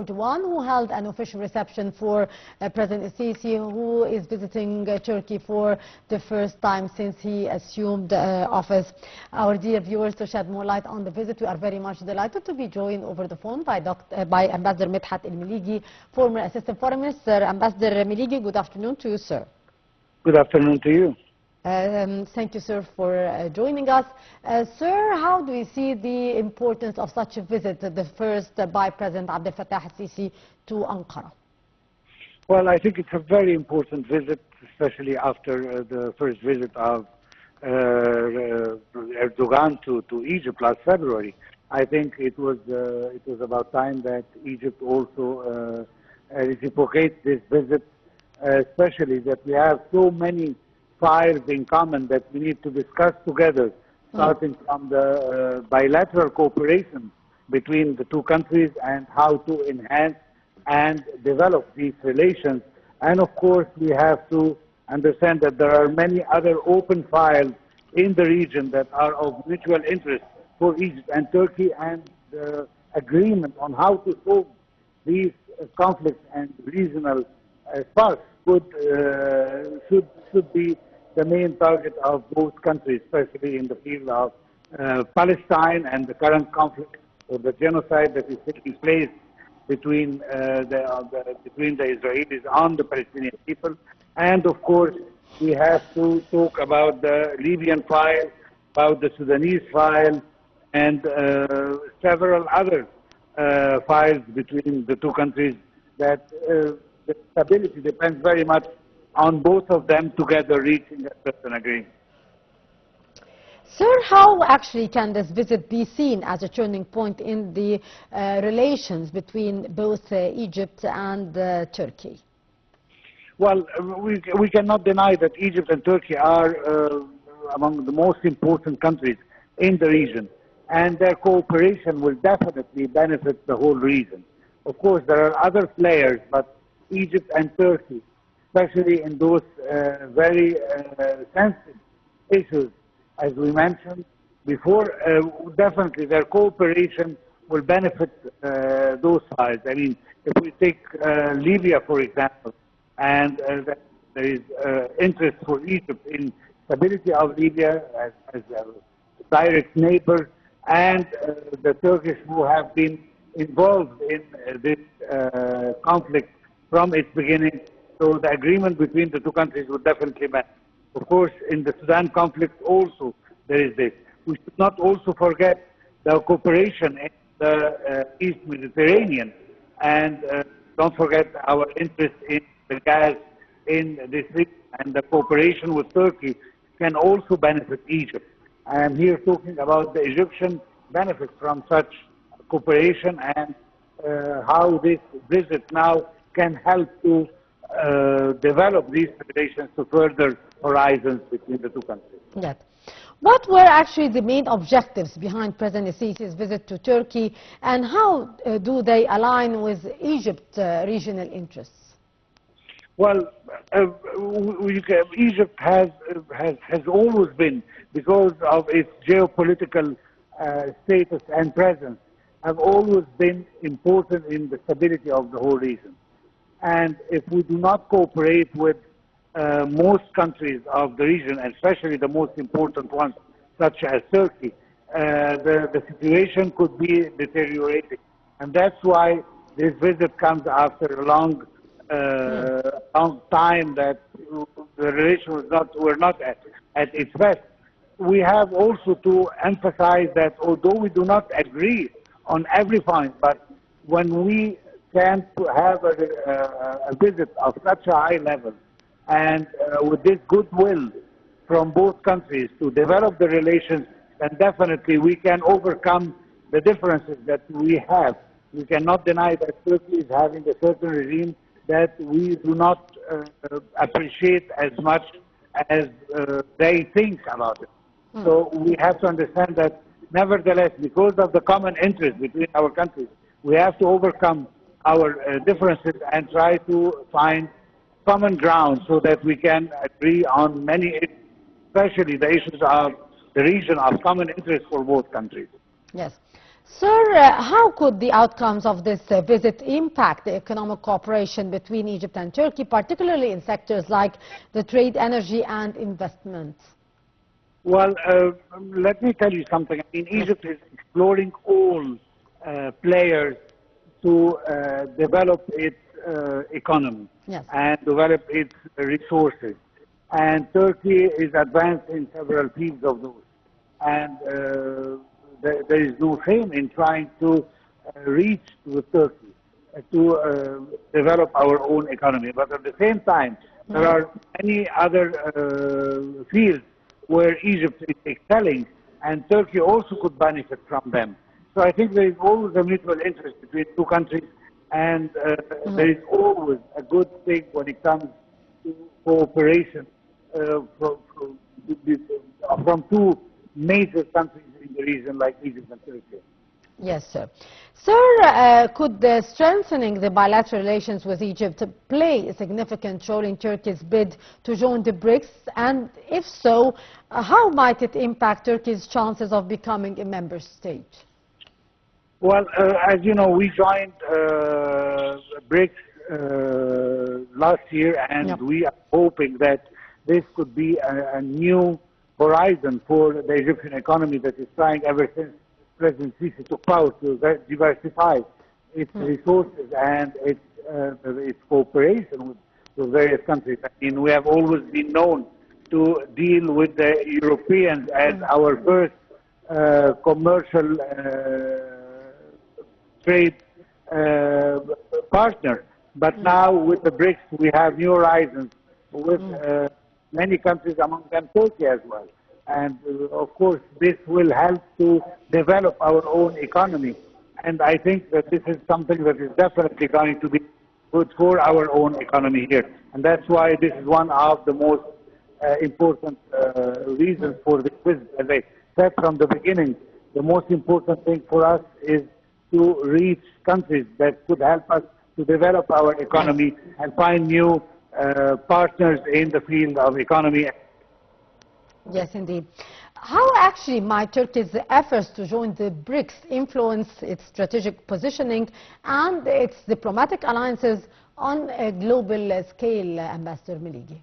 2021, who held an official reception for President Sisi, who is visiting Turkey for the first time since he assumed office. Our dear viewers, to shed more light on the visit, we are very much delighted to be joined over the phone by Ambassador Medhat Meligy, former Assistant Foreign Minister. Ambassador Meligy, good afternoon to you, sir. Good afternoon to you. Thank you, sir, for joining us. Sir, how do you see the importance of such a visit, the first by President Abdel Fattah al-Sisi to Ankara? Well, I think it's a very important visit, especially after the first visit of Erdogan to Egypt last February. I think it was about time that Egypt also reciprocates this visit, especially that we have so many files in common that we need to discuss together, starting from the bilateral cooperation between the two countries and how to enhance and develop these relations. And of course, we have to understand that there are many other open files in the region that are of mutual interest for Egypt and Turkey, and the agreement on how to solve these conflicts and regional sparks should be the main target of both countries, especially in the field of Palestine and the current conflict or the genocide that is taking place between the Israelis on the Palestinian people. And of course, we have to talk about the Libyan file, about the Sudanese file, and several other files between the two countries that the stability depends very much on both of them together reaching a certain agreement. Sir, how actually can this visit be seen as a turning point in the relations between both Egypt and Turkey? Well, we cannot deny that Egypt and Turkey are among the most important countries in the region, and their cooperation will definitely benefit the whole region. Of course, there are other players, but Egypt and Turkey, especially in those very sensitive issues, as we mentioned before, definitely their cooperation will benefit those sides. I mean, if we take Libya, for example, and there is interest for Egypt in stability of Libya as a direct neighbor, and the Turkish who have been involved in this conflict from its beginning. So the agreement between the two countries would definitely matter. Of course, in the Sudan conflict also there is this. We should not also forget the cooperation in the East Mediterranean, and don't forget our interest in the gas in this region, and the cooperation with Turkey can also benefit Egypt. I am here talking about the Egyptian benefits from such cooperation, and how this visit now can help to develop these relations to further horizons between the two countries. Yes. What were actually the main objectives behind President Sisi's visit to Turkey, and how do they align with Egypt's regional interests? Well, Egypt has always been, because of its geopolitical status and presence, have always been important in the stability of the whole region. And if we do not cooperate with most countries of the region, and especially the most important ones, such as Turkey, the situation could be deteriorating. And that's why this visit comes after a long time that the relations were not at its best. We have also to emphasize that although we do not agree on every point, but when we can have a visit of such a high level, and with this goodwill from both countries to develop the relations, then definitely we can overcome the differences that we have. We cannot deny that Turkey is having a certain regime that we do not appreciate as much as they think about it. So we have to understand that nevertheless, because of the common interest between our countries, we have to overcome our differences and try to find common ground so that we can agree on many issues, especially the issues of the region of common interest for both countries. Yes. Sir, how could the outcomes of this visit impact the economic cooperation between Egypt and Turkey, particularly in sectors like the trade, energy and investment? Well, let me tell you something. I mean, Yes. Egypt is exploring all players to develop its economy Yes. and develop its resources. And Turkey is advanced in several fields of those. And there is no shame in trying to reach with Turkey to develop our own economy. But at the same time, there are many other fields where Egypt is excelling, and Turkey also could benefit from them. So I think there is always a mutual interest between two countries, and there is always a good thing when it comes to cooperation from two major countries in the region like Egypt and Turkey. Yes, sir. Sir, could strengthening the bilateral relations with Egypt play a significant role in Turkey's bid to join the BRICS? And if so, how might it impact Turkey's chances of becoming a member state? Well, as you know, we joined BRICS last year, and Yep. we are hoping that this could be a new horizon for the Egyptian economy that is trying ever since President Sisi took power to diversify its resources and its cooperation with various countries. I mean, we have always been known to deal with the Europeans as our first commercial trade partner. But now with the BRICS, we have new horizons with many countries, among them Turkey as well. And of course, this will help to develop our own economy. And I think that this is something that is definitely going to be good for our own economy here. And that's why this is one of the most important reasons for this visit. As I said from the beginning, the most important thing for us is to reach countries that could help us to develop our economy and find new partners in the field of economy. Yes, indeed. How actually might Turkey's efforts to join the BRICS influence its strategic positioning and its diplomatic alliances on a global scale, Ambassador Meligy?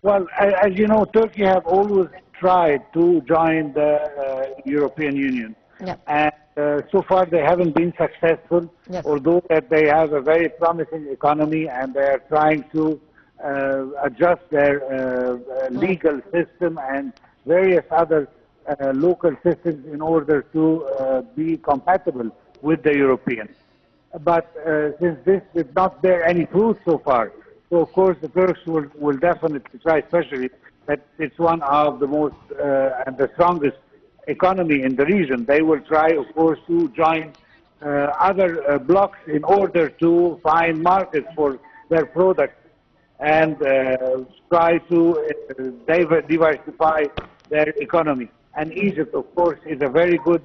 Well, as you know, Turkey have always tried to join the European Union. Yep. And so far they haven't been successful, Yes. although that they have a very promising economy and they are trying to adjust their legal system and various other local systems in order to be compatible with the Europeans. But since this did not bear any fruit so far, so of course the Turks will definitely try, especially that it's one of the most and the strongest economy in the region. They will try, of course, to join other blocs in order to find markets for their products and try to diversify their economy. And Egypt, of course, is a very good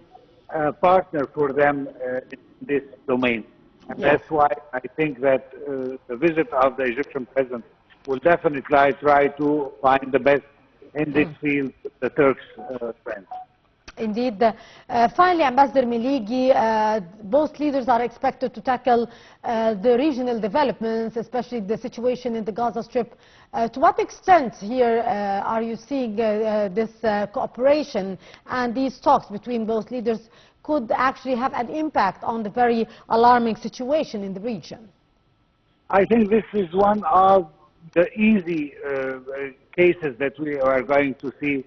partner for them in this domain. And Yes. that's why I think that the visit of the Egyptian president will definitely try to find the best in this field, the Turks' friends. Indeed. Finally, Ambassador Meligy, both leaders are expected to tackle the regional developments, especially the situation in the Gaza Strip. To what extent here are you seeing this cooperation and these talks between both leaders could actually have an impact on the very alarming situation in the region? I think this is one of the easy cases that we are going to see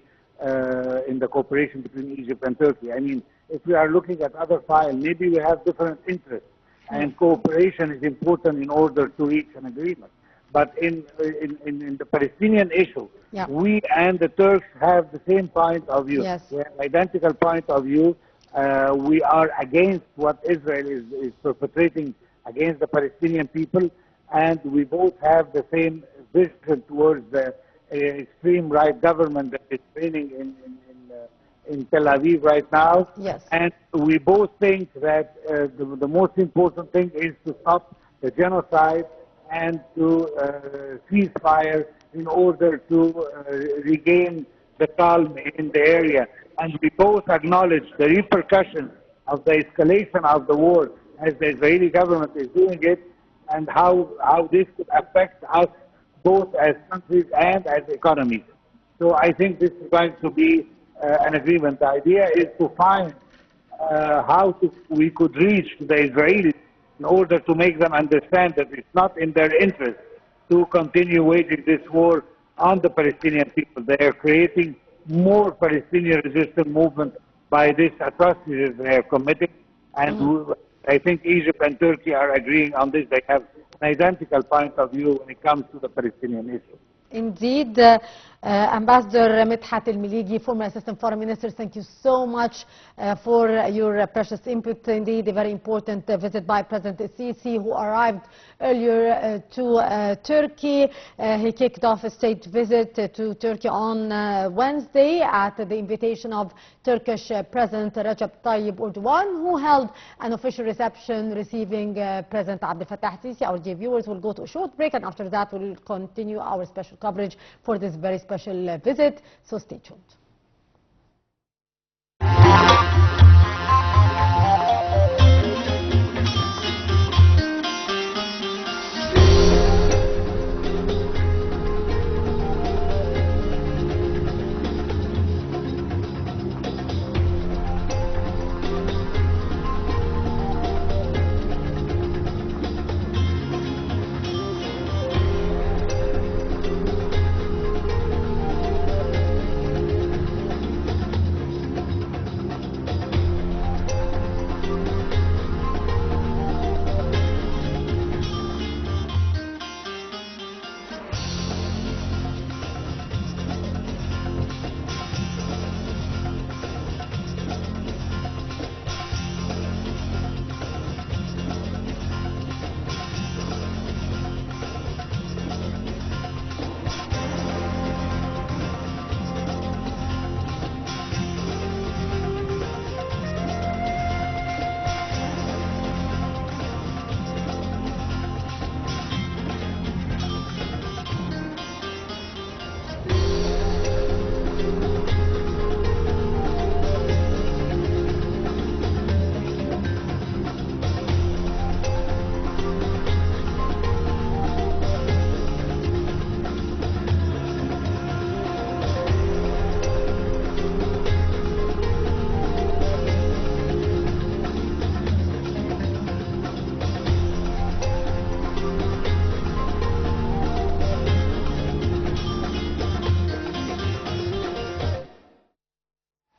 in the cooperation between Egypt and Turkey. I mean, if we are looking at other files, maybe we have different interests, and cooperation is important in order to reach an agreement. But in the Palestinian issue, Yeah. we and the Turks have the same point of view. Yes. We have identical point of view. We are against what Israel is perpetrating against the Palestinian people, and we both have the same vision towards the extreme right government that is reigning in Tel Aviv right now. Yes. And we both think that the most important thing is to stop the genocide and to cease fire in order to regain the calm in the area. And we both acknowledge the repercussions of the escalation of the war as the Israeli government is doing it, and how this could affect us both as countries and as economies. So I think this is going to be an agreement. The idea is to find we could reach the Israelis in order to make them understand that it's not in their interest to continue waging this war on the Palestinian people. They are creating more Palestinian resistance movement by this atrocities they are committing. And I think Egypt and Turkey are agreeing on this. They have an identical point of view when it comes to the Palestinian issue. Indeed, Ambassador Medhat Meligy, former Assistant Foreign Minister, thank you so much for your precious input. Indeed, a very important visit by President Sisi, who arrived earlier to Turkey. He kicked off a state visit to Turkey on Wednesday at the invitation of Turkish President Recep Tayyip Erdogan, who held an official reception receiving President Abdel Fattah Sisi. Our dear viewers will go to a short break, and after that we'll continue our special coverage for this very special visit, so stay tuned.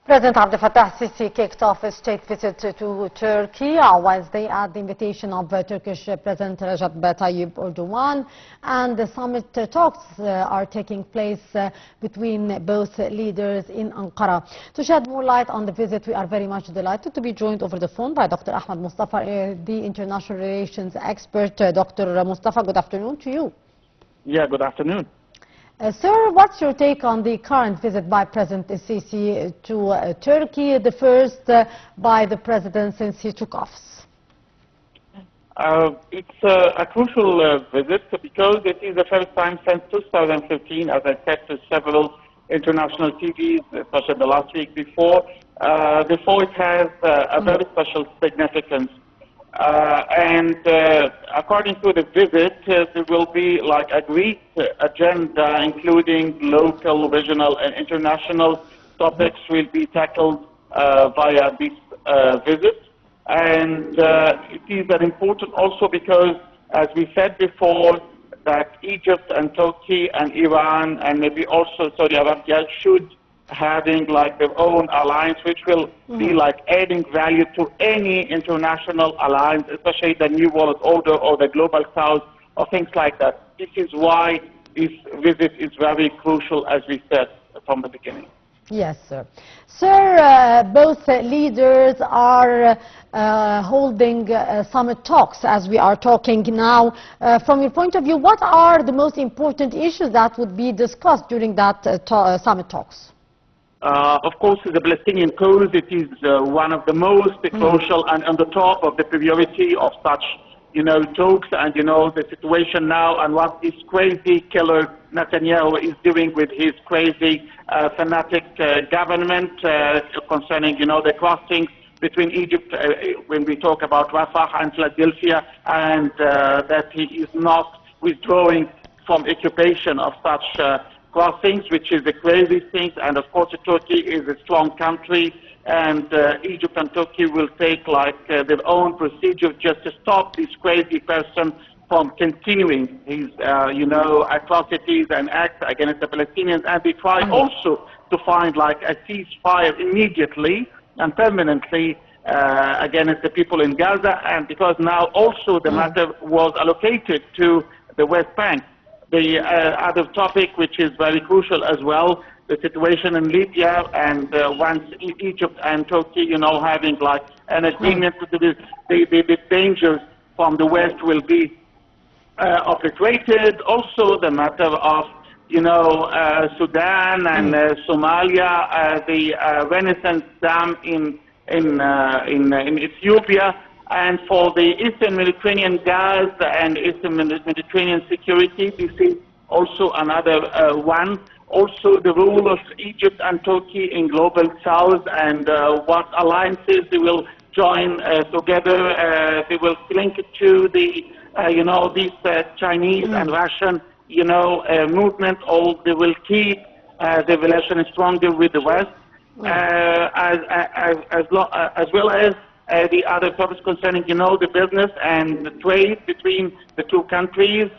President Abdel Fattah Sisi kicked off a state visit to Turkey on Wednesday at the invitation of Turkish President Recep Tayyip Erdogan, and the summit talks are taking place between both leaders in Ankara. To shed more light on the visit, we are very much delighted to be joined over the phone by Dr. Ahmed Mustafa, the international relations expert. Dr. Mustafa, good afternoon to you. Yeah, good afternoon. Sir, what's your take on the current visit by President Sisi to Turkey, the first by the president since he took office? It's a crucial visit because it is the first time since 2015, as I said to several international TVs, especially the last week before. Therefore, it has a very special significance. According to the visit, there will be like agreed agenda, including local, regional, and international topics will be tackled via this visit. And it is very important also because, as we said before, that Egypt and Turkey and Iran and maybe also Saudi Arabia should having like their own alliance, which will be like adding value to any international alliance, especially the New World Order or the Global South or things like that. This is why this visit is very crucial, as we said from the beginning. Yes, sir. Sir, both leaders are holding summit talks as we are talking now. From your point of view, what are the most important issues that would be discussed during that summit talks? Of course, the Palestinian cause, it is one of the most crucial and on the top of the priority of such, talks, and, the situation now and what this crazy killer Netanyahu is doing with his crazy fanatic government concerning, the crossings between Egypt, when we talk about Rafah and Philadelphia, and that he is not withdrawing from occupation of such crossings, which is a crazy thing. And of course, Turkey is a strong country, and Egypt and Turkey will take their own procedure just to stop this crazy person from continuing his, atrocities and acts against the Palestinians. And they try also to find a ceasefire immediately and permanently against the people in Gaza. And because now also the matter was allocated to the West Bank. The other topic, which is very crucial as well, the situation in Libya, and once Egypt and Turkey, having an agreement, the dangers from the West will be obliterated. Also, the matter of Sudan and Somalia, the Renaissance Dam in Ethiopia, and for the Eastern Mediterranean gas and Eastern Mediterranean security, this is also another one. Also, the role of Egypt and Turkey in Global South, and what alliances they will join together. They will link it to the, these Chinese and Russian, movement, or they will keep the relation stronger with the West, as well as the other topics concerning, the business and the trade between the two countries,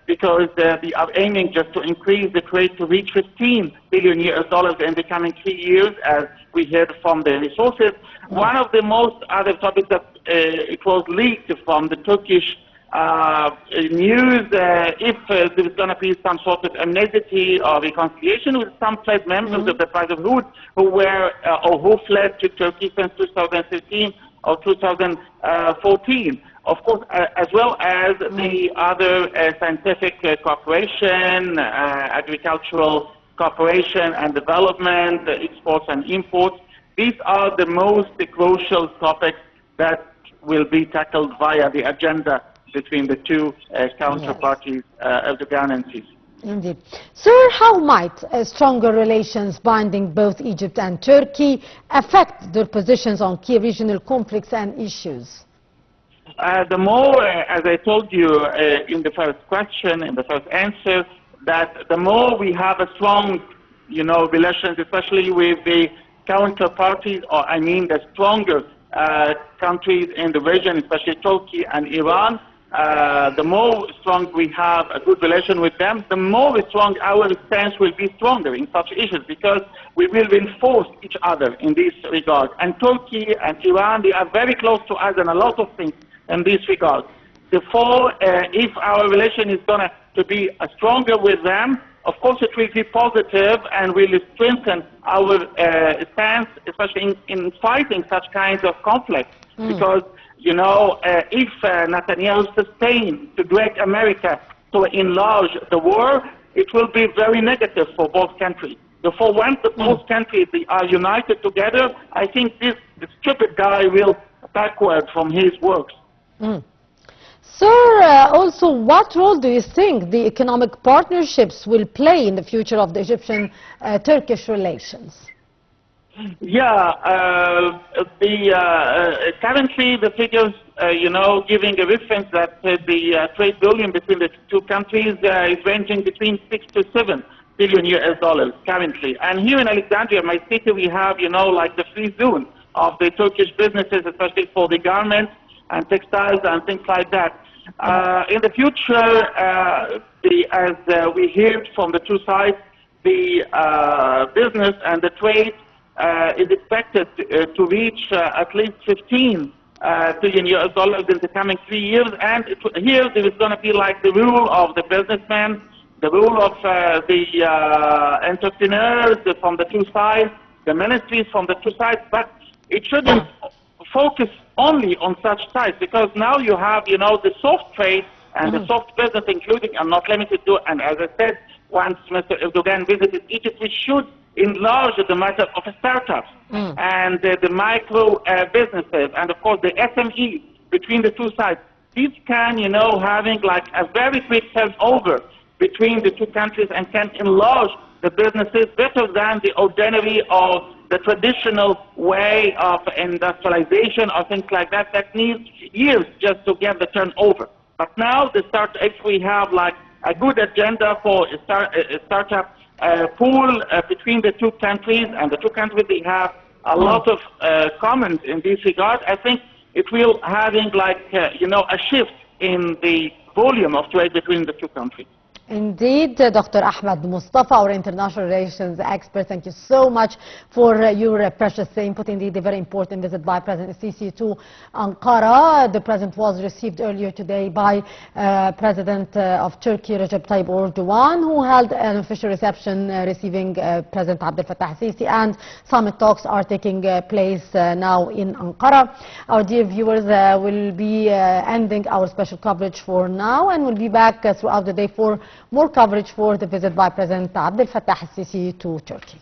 because they are aiming just to increase the trade to reach $15 billion in the coming 3 years, as we heard from the resources. One of the most other topics that it was leaked from the Turkish news, if there's going to be some sort of amnesty or reconciliation with some fled members of the Brotherhood who were or who fled to Turkey since 2015 or 2014. Of course, as well as the other scientific cooperation, agricultural cooperation and development, exports and imports. These are the most crucial topics that will be tackled via the agenda between the two counterparties, Erdogan and Sisi. Indeed. Sir, how might stronger relations binding both Egypt and Turkey affect their positions on key regional conflicts and issues? The more, as I told you in the first question, in the first answer, that the more we have a strong, relations, especially with the counterparties, or I mean the stronger countries in the region, especially Turkey and Iran, the more strong we have a good relation with them, the more strong our stance will be stronger in such issues, because we will reinforce each other in this regard. And Turkey and Iran, they are very close to us in a lot of things in this regard. Therefore, if our relation is going to be stronger with them, of course it will be positive and will strengthen our stance, especially in fighting such kinds of conflicts. Because if Netanyahu sustains to drag America to enlarge the war, it will be very negative for both countries. Therefore, once both countries are united together, I think the stupid guy will backward from his works. Sir, also, what role do you think the economic partnerships will play in the future of the Egyptian-Turkish relations? Yeah, currently the figures, giving a reference that the trade volume between the two countries is ranging between $6 to $7 billion currently. And here in Alexandria, my city, we have, the free zone of the Turkish businesses, especially for the garments and textiles and things like that. In the future, as we heard from the two sides, the business and the trade is expected to reach at least $15 billion in the coming 3 years. And here there is going to be the rule of the businessman, the rule of the entrepreneurs from the two sides, the ministries from the two sides. But it shouldn't focus only on such sides, because now you have, the soft trade and the soft business, including and not limited to, and as I said, once Mr. Erdogan visited Egypt, we should enlarge the matter of startups and the micro businesses, and of course the SMEs between the two sides. These can, having a very quick turnover between the two countries, and can enlarge the businesses better than the ordinary or the traditional way of industrialization or things like that, that needs years just to get the turnover. But now, if we have like a good agenda for a startup pool between the two countries, and the two countries, they have a lot of comments in this regard, I think it will having like, a shift in the volume of trade between the two countries. Indeed, Dr. Ahmed Mustafa, our international relations expert, thank you so much for your precious input. Indeed, a very important visit by President Sisi to Ankara. The President was received earlier today by President of Turkey, Recep Tayyip Erdogan, who held an official reception receiving President Abdel Fattah Sisi, and summit talks are taking place now in Ankara. Our dear viewers, will be ending our special coverage for now, and we'll be back throughout the day for more coverage for the visit by President Abdel Fattah Sisi to Turkey.